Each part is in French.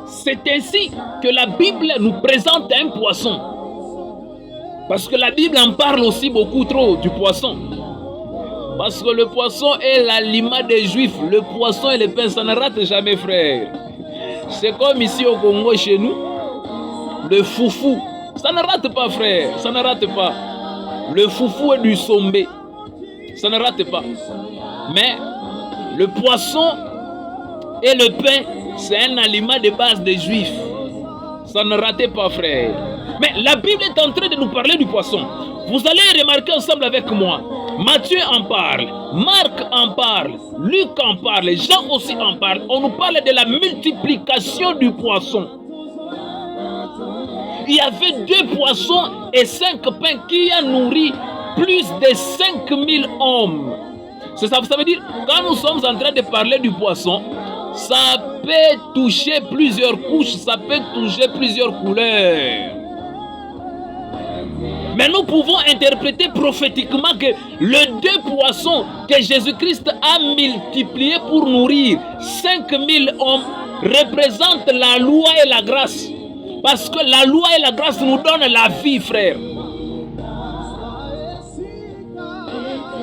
C'est ainsi que la Bible nous présente un poisson. Parce que la Bible en parle aussi beaucoup trop du poisson. Parce que le poisson est l'aliment des Juifs. Le poisson et le pain, ça ne rate jamais, frère. C'est comme ici au Congo, chez nous, le foufou. Ça ne rate pas, frère. Ça ne rate pas. Le foufou est du sombé. Ça ne rate pas. Mais le poisson et le pain, c'est un aliment de base des Juifs. Ça ne rate pas, frère. Mais la Bible est en train de nous parler du poisson. Vous allez remarquer ensemble avec moi. Matthieu en parle, Marc en parle, Luc en parle, Jean aussi en parle. On nous parle de la multiplication du poisson. Il y avait 2 poissons et 5 pains qui a nourri plus de 5000 hommes. C'est ça, ça veut dire, quand nous sommes en train de parler du poisson, ça peut toucher plusieurs couches, ça peut toucher plusieurs couleurs. Mais nous pouvons interpréter prophétiquement que les 2 poissons que Jésus-Christ a multipliés pour nourrir 5000 hommes représentent la loi et la grâce. Parce que la loi et la grâce nous donnent la vie, frère.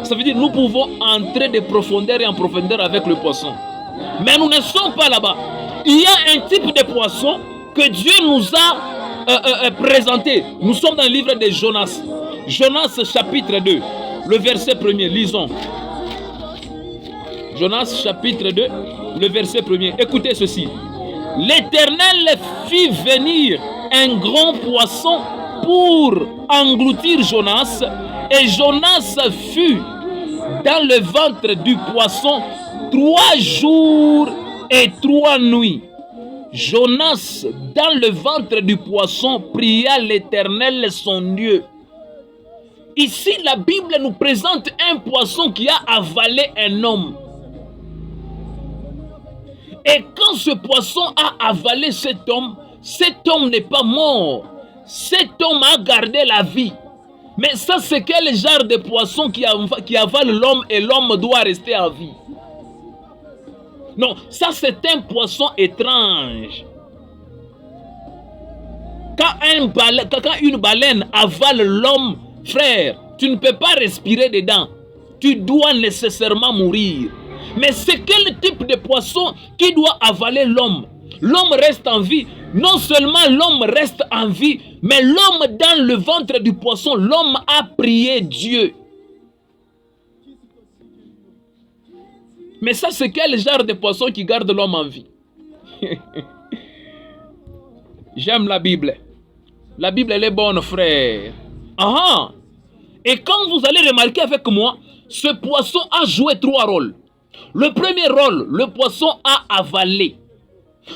Ça veut dire que nous pouvons entrer de profondeur et en profondeur avec le poisson. Mais nous ne sommes pas là-bas. Il y a un type de poisson que Dieu nous a présenté. Nous sommes dans le livre de Jonas. Jonas chapitre 2, le verset 1er. Lisons. Jonas chapitre 2, le verset 1er. Écoutez ceci. L'Éternel fit venir un grand poisson pour engloutir Jonas. Et Jonas fut dans le ventre du poisson 3 jours et 3 nuits. Jonas, dans le ventre du poisson, pria l'Éternel son Dieu. Ici, la Bible nous présente un poisson qui a avalé un homme. Et quand ce poisson a avalé cet homme n'est pas mort. Cet homme a gardé la vie. Mais ça, c'est quel genre de poisson qui avale l'homme et l'homme doit rester en vie? Non, ça c'est un poisson étrange. Quand une baleine avale l'homme, frère, tu ne peux pas respirer dedans. Tu dois nécessairement mourir. Mais c'est quel type de poisson qui doit avaler l'homme? L'homme reste en vie. Non seulement l'homme reste en vie, mais l'homme dans le ventre du poisson, l'homme a prié Dieu. Mais ça, c'est quel genre de poisson qui garde l'homme en vie? J'aime la Bible. La Bible, elle est bonne, frère. Ah! Et quand vous allez remarquer avec moi, ce poisson a joué 3 rôles. Le premier rôle, le poisson a avalé.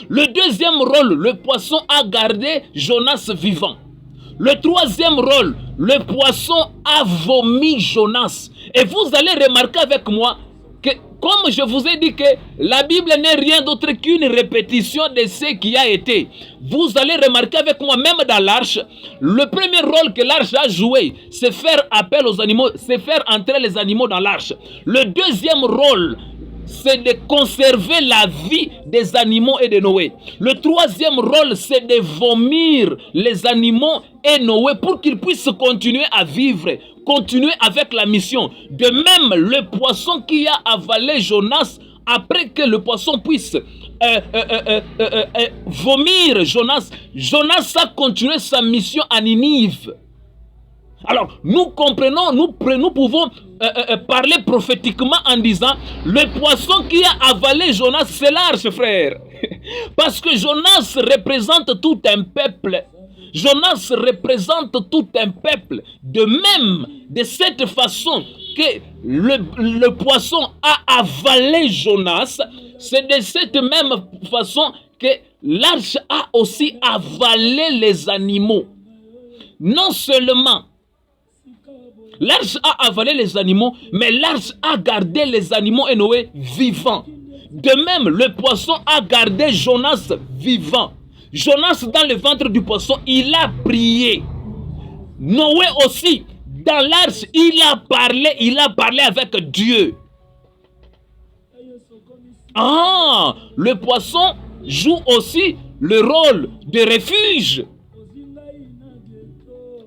Le deuxième rôle, le poisson a gardé Jonas vivant. Le troisième rôle, le poisson a vomi Jonas. Et vous allez remarquer avec moi que, comme je vous ai dit que la Bible n'est rien d'autre qu'une répétition de ce qui a été. Vous allez remarquer avec moi, même dans l'arche, le premier rôle que l'arche a joué, c'est faire appel aux animaux, c'est faire entrer les animaux dans l'arche. Le deuxième rôle, c'est de conserver la vie des animaux et de Noé. Le troisième rôle, c'est de vomir les animaux et Noé pour qu'ils puissent continuer à vivre, continuer avec la mission. De même, le poisson qui a avalé Jonas, après que le poisson puisse vomir Jonas, Jonas a continué sa mission à Ninive. Alors, nous comprenons, nous pouvons parler prophétiquement en disant, le poisson qui a avalé Jonas, c'est l'arche, frère. Parce que Jonas représente tout un peuple. Jonas représente tout un peuple. De même, de cette façon que le poisson a avalé Jonas, c'est de cette même façon que l'arche a aussi avalé les animaux. Non seulement l'arche a avalé les animaux, mais l'arche a gardé les animaux et Noé vivants. De même, le poisson a gardé Jonas vivant. Jonas, dans le ventre du poisson, il a prié. Noé aussi, dans l'arche, il a parlé avec Dieu. Ah, le poisson joue aussi le rôle de refuge.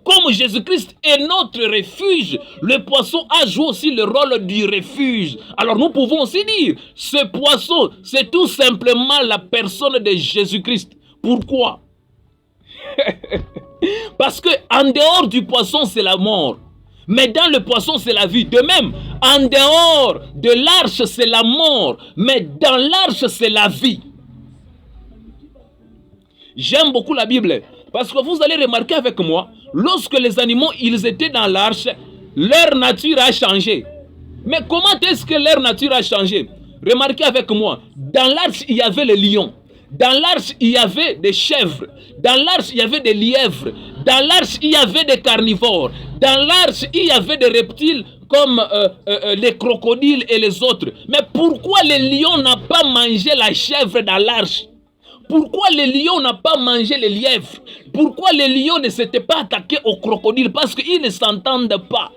Comme Jésus-Christ est notre refuge, le poisson a joué aussi le rôle du refuge. Alors nous pouvons aussi dire, ce poisson, c'est tout simplement la personne de Jésus-Christ. Pourquoi? Parce que en dehors du poisson, c'est la mort. Mais dans le poisson, c'est la vie. De même, en dehors de l'arche, c'est la mort. Mais dans l'arche, c'est la vie. J'aime beaucoup la Bible. Parce que vous allez remarquer avec moi, lorsque les animaux, ils étaient dans l'arche, leur nature a changé. Mais comment est-ce que leur nature a changé? Remarquez avec moi, dans l'arche, il y avait les lions. Dans l'arche, il y avait des chèvres. Dans l'arche, il y avait des lièvres. Dans l'arche, il y avait des carnivores. Dans l'arche, il y avait des reptiles comme les crocodiles et les autres. Mais pourquoi les lions n'ont pas mangé la chèvre dans l'arche? Pourquoi les lions n'ont pas mangé les lièvres? Pourquoi les lions ne s'étaient pas attaqués aux crocodiles? Parce qu'ils ne s'entendent pas.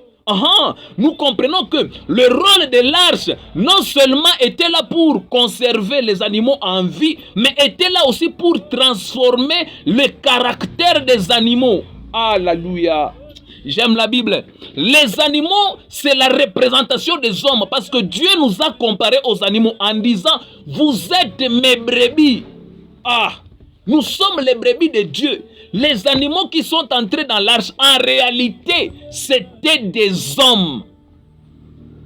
Nous comprenons que le rôle de l'arche non seulement était là pour conserver les animaux en vie, mais était là aussi pour transformer le caractère des animaux. Alléluia. J'aime la Bible. Les animaux, c'est la représentation des hommes, parce que Dieu nous a comparés aux animaux en disant, vous êtes mes brebis. Nous sommes les brebis de Dieu. Les animaux qui sont entrés dans l'arche, en réalité, c'était des hommes.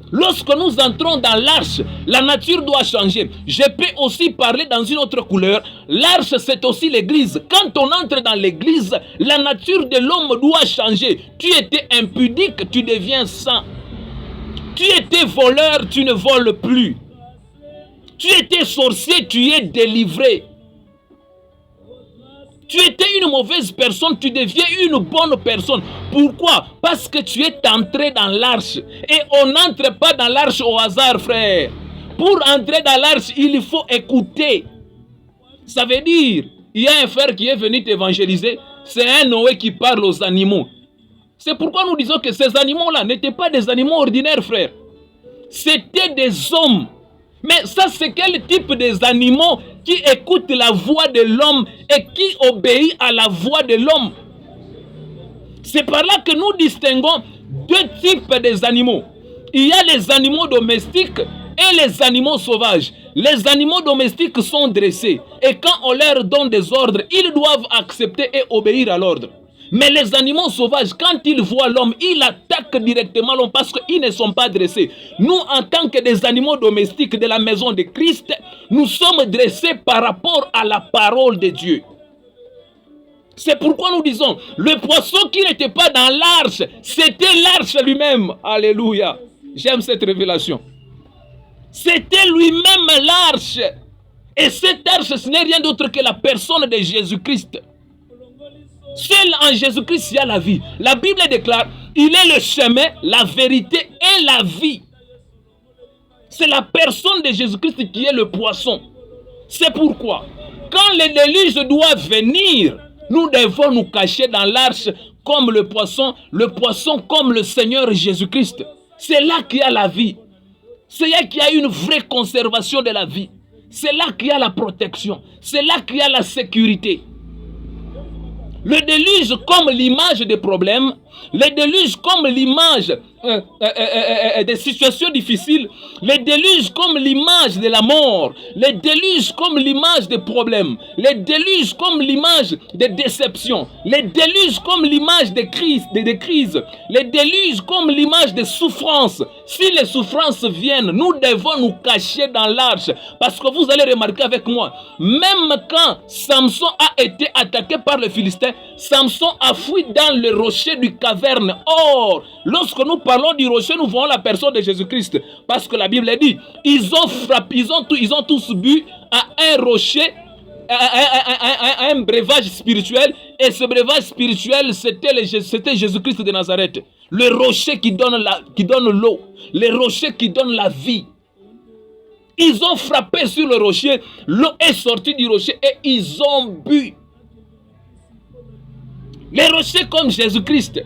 Lorsque nous entrons dans l'arche, la nature doit changer. Je peux aussi parler dans une autre couleur. L'arche, c'est aussi l'église. Quand on entre dans l'église, la nature de l'homme doit changer. Tu étais impudique, tu deviens saint. Tu étais voleur, tu ne voles plus. Tu étais sorcier, tu es délivré. Tu étais une mauvaise personne, tu deviens une bonne personne. Pourquoi? Parce que tu es entré dans l'arche. Et on n'entre pas dans l'arche au hasard, frère. Pour entrer dans l'arche, il faut écouter. Ça veut dire, il y a un frère qui est venu t'évangéliser. C'est un Noé qui parle aux animaux. C'est pourquoi nous disons que ces animaux-là n'étaient pas des animaux ordinaires, frère. C'était des hommes. Mais ça, c'est quel type des animaux qui écoutent la voix de l'homme et qui obéit à la voix de l'homme? C'est par là que nous distinguons deux types des animaux. Il y a les animaux domestiques et les animaux sauvages. Les animaux domestiques sont dressés et quand on leur donne des ordres, ils doivent accepter et obéir à l'ordre. Mais les animaux sauvages, quand ils voient l'homme, ils attaquent directement l'homme parce qu'ils ne sont pas dressés. Nous, en tant que des animaux domestiques de la maison de Christ, nous sommes dressés par rapport à la parole de Dieu. C'est pourquoi nous disons, le poisson qui n'était pas dans l'arche, c'était l'arche lui-même. Alléluia. J'aime cette révélation. C'était lui-même l'arche. Et cette arche, ce n'est rien d'autre que la personne de Jésus-Christ. Seul en Jésus-Christ, il y a la vie. La Bible déclare, il est le chemin, la vérité et la vie. C'est la personne de Jésus-Christ qui est le poisson. C'est pourquoi, quand le déluge doit venir, nous devons nous cacher dans l'arche comme le poisson comme le Seigneur Jésus-Christ. C'est là qu'il y a la vie. C'est là qu'il y a une vraie conservation de la vie. C'est là qu'il y a la protection. C'est là qu'il y a la sécurité. Le déluge comme l'image des problèmes, le déluge comme l'image des situations difficiles, le déluge comme l'image de la mort, le déluge comme l'image des problèmes, le déluge comme l'image des déceptions, le déluge comme l'image des crises, le déluge comme l'image des souffrances. Si les souffrances viennent, nous devons nous cacher dans l'arche, parce que vous allez remarquer avec moi, même quand Samson a été attaqué par les Philistins, Samson a fui dans le rocher du caverne. Or, lorsque nous parlons du rocher, nous voyons la personne de Jésus-Christ. Parce que la Bible dit, ils ont frappé, ils ont tous bu à un rocher, à un breuvage spirituel. Et ce breuvage spirituel, c'était Jésus-Christ de Nazareth. Le rocher qui donne l'eau. Le rocher qui donne la vie. Ils ont frappé sur le rocher. L'eau est sortie du rocher et ils ont bu. Les rochers comme Jésus-Christ,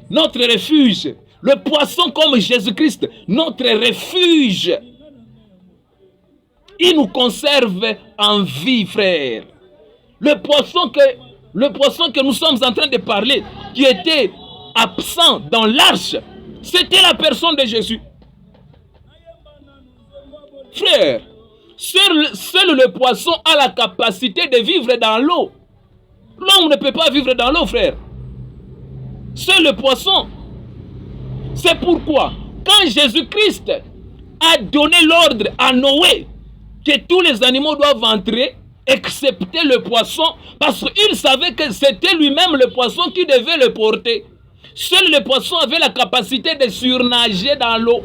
notre refuge. Le poisson comme Jésus-Christ, notre refuge. Il nous conserve en vie, frère. Le poisson que nous sommes en train de parler, qui était absent dans l'arche, c'était la personne de Jésus. Frère, seul le poisson a la capacité de vivre dans l'eau. L'homme ne peut pas vivre dans l'eau, frère. Seul le poisson. C'est pourquoi, quand Jésus-Christ a donné l'ordre à Noé que tous les animaux doivent entrer, excepté le poisson, parce qu'il savait que c'était lui-même le poisson qui devait le porter. Seul le poisson avait la capacité de surnager dans l'eau.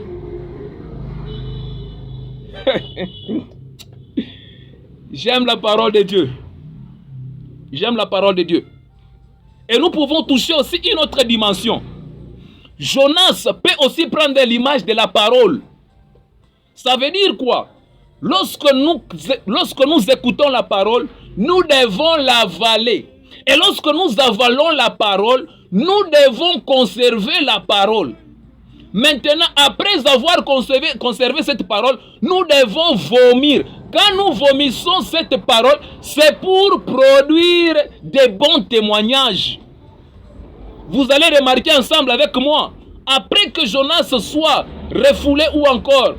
J'aime la parole de Dieu. J'aime la parole de Dieu. Et nous pouvons toucher aussi une autre dimension. Jonas peut aussi prendre l'image de la parole. Ça veut dire quoi? Lorsque nous écoutons la parole, nous devons l'avaler. Et lorsque nous avalons la parole, nous devons conserver la parole. Maintenant, après avoir conservé cette parole, nous devons vomir. Quand nous vomissons cette parole, c'est pour produire de bons témoignages. Vous allez remarquer ensemble avec moi, après que Jonas soit refoulé ou encore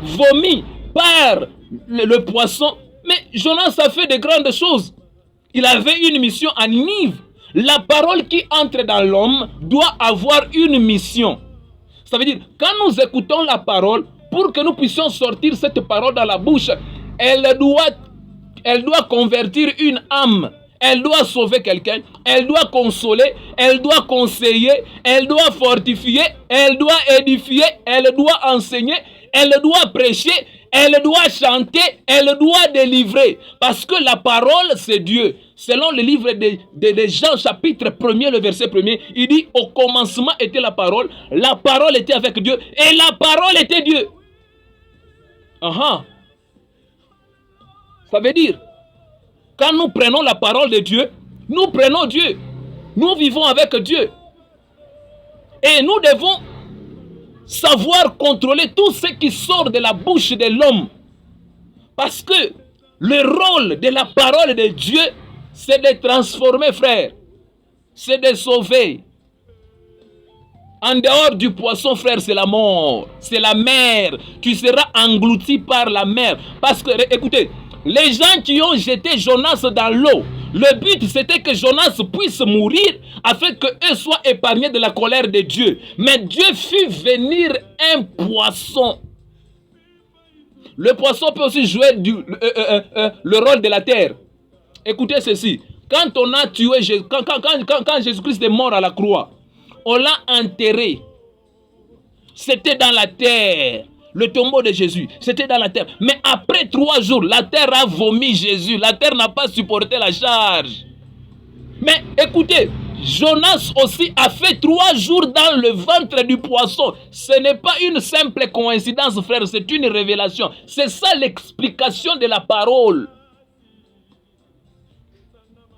vomi par le poisson, mais Jonas a fait de grandes choses. Il avait une mission à Ninive. La parole qui entre dans l'homme doit avoir une mission. Ça veut dire, quand nous écoutons la parole, pour que nous puissions sortir cette parole dans la bouche, elle doit convertir une âme. Elle doit sauver quelqu'un, elle doit consoler, elle doit conseiller, elle doit fortifier, elle doit édifier, elle doit enseigner, elle doit prêcher, elle doit chanter, elle doit délivrer. Parce que la parole, c'est Dieu. Selon le livre de Jean, chapitre 1er, le verset 1er, il dit, au commencement était la parole était avec Dieu, et la parole était Dieu. Ça veut dire, quand nous prenons la parole de Dieu, nous prenons Dieu. Nous vivons avec Dieu. Et nous devons savoir contrôler tout ce qui sort de la bouche de l'homme. Parce que le rôle de la parole de Dieu, c'est de transformer, frère. C'est de sauver. En dehors du poisson, frère, c'est la mort. C'est la mer. Tu seras englouti par la mer. Parce que, écoutez, les gens qui ont jeté Jonas dans l'eau, le but c'était que Jonas puisse mourir afin qu'eux soient épargnés de la colère de Dieu. Mais Dieu fit venir un poisson. Le poisson peut aussi jouer le rôle de la terre. Écoutez ceci. Quand on a tué Jésus, quand Jésus-Christ est mort à la croix, on l'a enterré. C'était dans la terre. Le tombeau de Jésus, c'était dans la terre. Mais après 3 jours, la terre a vomi Jésus. La terre n'a pas supporté la charge. Mais écoutez, Jonas aussi a fait 3 jours dans le ventre du poisson. Ce n'est pas une simple coïncidence, frère. C'est une révélation. C'est ça l'explication de la parole.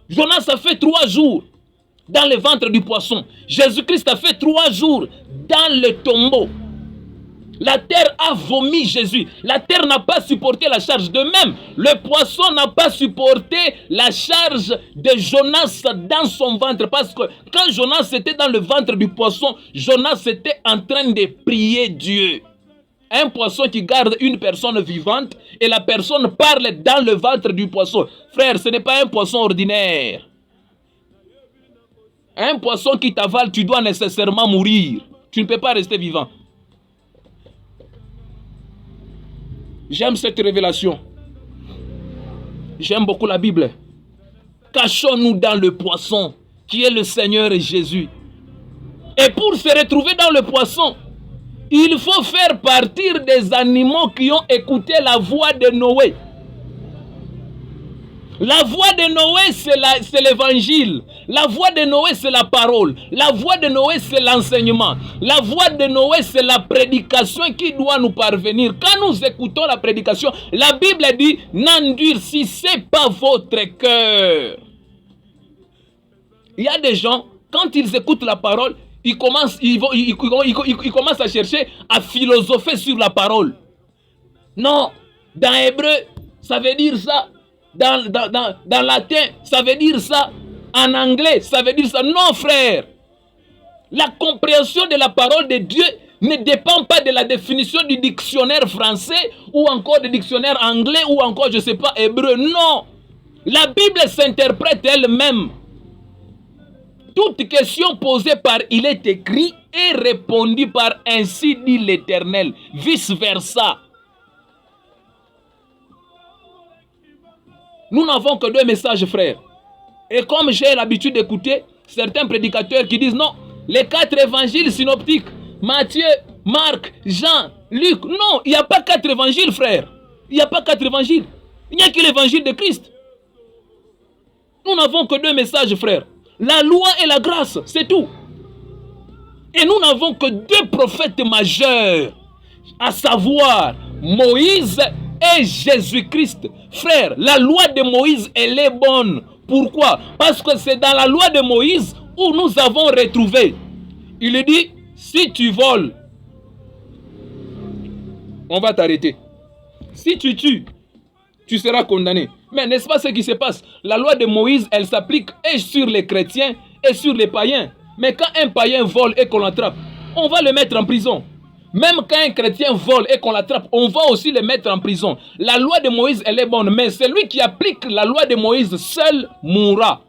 Jonas a fait 3 jours dans le ventre du poisson. Jésus-Christ a fait 3 jours dans le tombeau. La terre a vomi Jésus. La terre n'a pas supporté la charge. De même, le poisson n'a pas supporté la charge de Jonas dans son ventre. Parce que quand Jonas était dans le ventre du poisson, Jonas était en train de prier Dieu. Un poisson qui garde une personne vivante et la personne parle dans le ventre du poisson. Frère, ce n'est pas un poisson ordinaire. Un poisson qui t'avale, tu dois nécessairement mourir. Tu ne peux pas rester vivant. J'aime cette révélation. J'aime beaucoup la Bible. Cachons-nous dans le poisson qui est le Seigneur Jésus. Et pour se retrouver dans le poisson, il faut faire partir des animaux qui ont écouté la voix de Noé. La voix de Noé, c'est l'évangile. La voix de Noé, c'est la parole. La voix de Noé, c'est l'enseignement. La voix de Noé, c'est la prédication qui doit nous parvenir. Quand nous écoutons la prédication, la Bible dit, n'endurcissez pas votre cœur. Il y a des gens, quand ils écoutent la parole, ils commencent à chercher à philosopher sur la parole. Non, dans Hébreu, ça veut dire ça. dans latin, ça veut dire ça. En anglais, ça veut dire ça. Non, frère. La compréhension de la parole de Dieu ne dépend pas de la définition du dictionnaire français ou encore du dictionnaire anglais ou encore, je ne sais pas, hébreu. Non. La Bible s'interprète elle-même. Toute question posée par il est écrit est répondue par ainsi dit l'Éternel. Vice versa. Nous n'avons que deux messages, frères. Et comme j'ai l'habitude d'écouter certains prédicateurs qui disent non, les 4 évangiles synoptiques, Matthieu, Marc, Jean, Luc, non, il n'y a pas 4 évangiles, frère. Il n'y a pas 4 évangiles. Il n'y a que l'évangile de Christ. Nous n'avons que 2 messages, frère. La loi et la grâce, c'est tout. Et nous n'avons que 2 prophètes majeurs, à savoir Moïse et Jésus-Christ. Frère, la loi de Moïse, elle est bonne. Pourquoi? Parce que c'est dans la loi de Moïse où nous avons retrouvé. Il dit, si tu voles, on va t'arrêter. Si tu tues, tu seras condamné. Mais n'est-ce pas ce qui se passe? La loi de Moïse, elle s'applique et sur les chrétiens et sur les païens. Mais quand un païen vole et qu'on l'attrape, on va le mettre en prison. Même quand un chrétien vole et qu'on l'attrape, on va aussi le mettre en prison. La loi de Moïse, elle est bonne, mais celui qui applique la loi de Moïse seul mourra.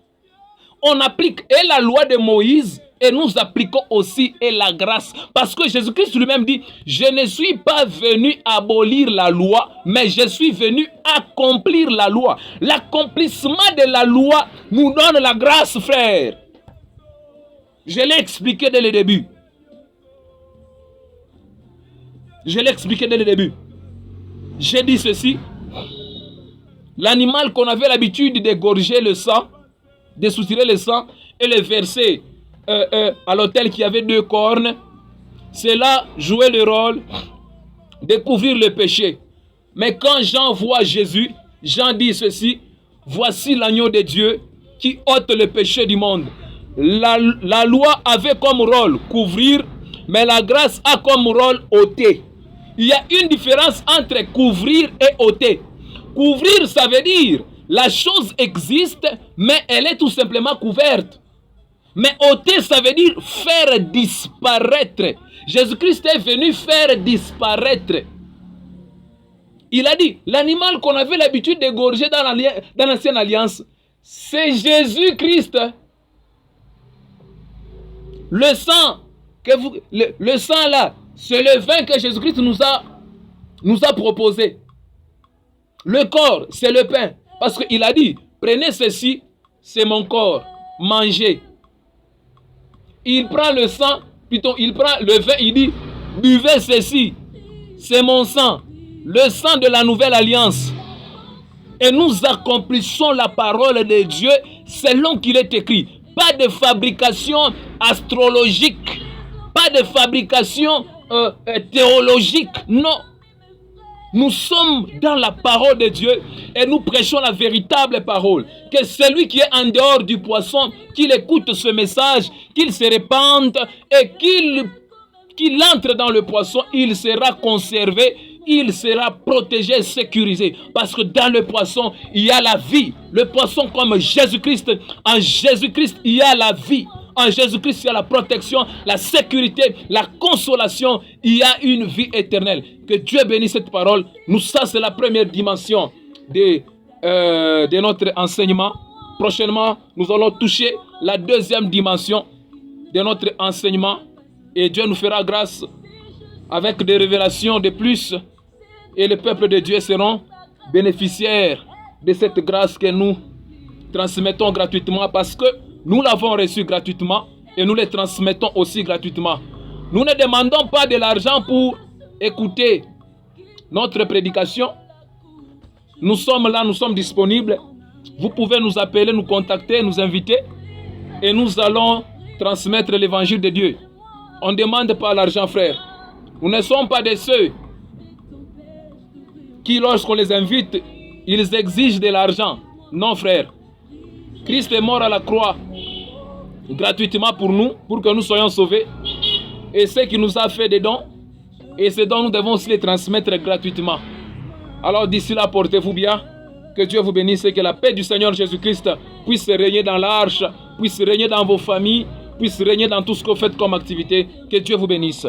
On applique et la loi de Moïse et nous appliquons aussi et la grâce. Parce que Jésus-Christ lui-même dit, je ne suis pas venu abolir la loi, mais je suis venu accomplir la loi. L'accomplissement de la loi nous donne la grâce, frère. Je l'ai expliqué dès le début. J'ai dit ceci. L'animal qu'on avait l'habitude d'égorger le sang, de soutirer le sang et le verser à l'autel qui avait 2 cornes, cela jouait le rôle de couvrir le péché. Mais quand Jean voit Jésus, Jean dit ceci, voici l'agneau de Dieu qui ôte le péché du monde. La loi avait comme rôle couvrir, mais la grâce a comme rôle ôter. Il y a une différence entre couvrir et ôter. Couvrir, ça veut dire la chose existe, mais elle est tout simplement couverte. Mais ôter, ça veut dire faire disparaître. Jésus-Christ est venu faire disparaître. Il a dit, l'animal qu'on avait l'habitude d'égorger dans l'ancienne alliance, c'est Jésus-Christ. Le sang, le sang là, c'est le vin que Jésus-Christ nous a proposé. Le corps, c'est le pain. Parce qu'il a dit, prenez ceci, c'est mon corps, mangez. Il prend le sang, plutôt il prend le vin, il dit, buvez ceci, c'est mon sang, le sang de la nouvelle alliance. Et nous accomplissons la parole de Dieu selon qu'il est écrit. Pas de fabrication astrologique, pas de fabrication théologique, non. Nous sommes dans la parole de Dieu et nous prêchons la véritable parole. Que celui qui est en dehors du poisson, qu'il écoute ce message, qu'il se répande et qu'il entre dans le poisson, il sera conservé, il sera protégé, sécurisé. Parce que dans le poisson, il y a la vie. Le poisson comme Jésus-Christ, en Jésus-Christ, il y a la vie. En Jésus-Christ, il y a la protection, la sécurité, la consolation. Il y a une vie éternelle. Que Dieu bénisse cette parole. Nous, ça, c'est la première dimension de notre enseignement. Prochainement, nous allons toucher la deuxième dimension de notre enseignement. Et Dieu nous fera grâce avec des révélations de plus. Et le peuple de Dieu seront bénéficiaires de cette grâce que nous transmettons gratuitement parce que nous l'avons reçu gratuitement et nous le transmettons aussi gratuitement. Nous ne demandons pas de l'argent pour écouter notre prédication. Nous sommes là, nous sommes disponibles. Vous pouvez nous appeler, nous contacter, nous inviter et nous allons transmettre l'évangile de Dieu. On ne demande pas l'argent, frère. Nous ne sommes pas de ceux qui, lorsqu'on les invite, ils exigent de l'argent. Non, frère. Christ est mort à la croix gratuitement pour nous, pour que nous soyons sauvés. Et ce qui nous a fait des dons, et ces dons, nous devons aussi les transmettre gratuitement. Alors d'ici là, portez-vous bien. Que Dieu vous bénisse et que la paix du Seigneur Jésus-Christ puisse régner dans l'arche, puisse régner dans vos familles, puisse régner dans tout ce que vous faites comme activité. Que Dieu vous bénisse.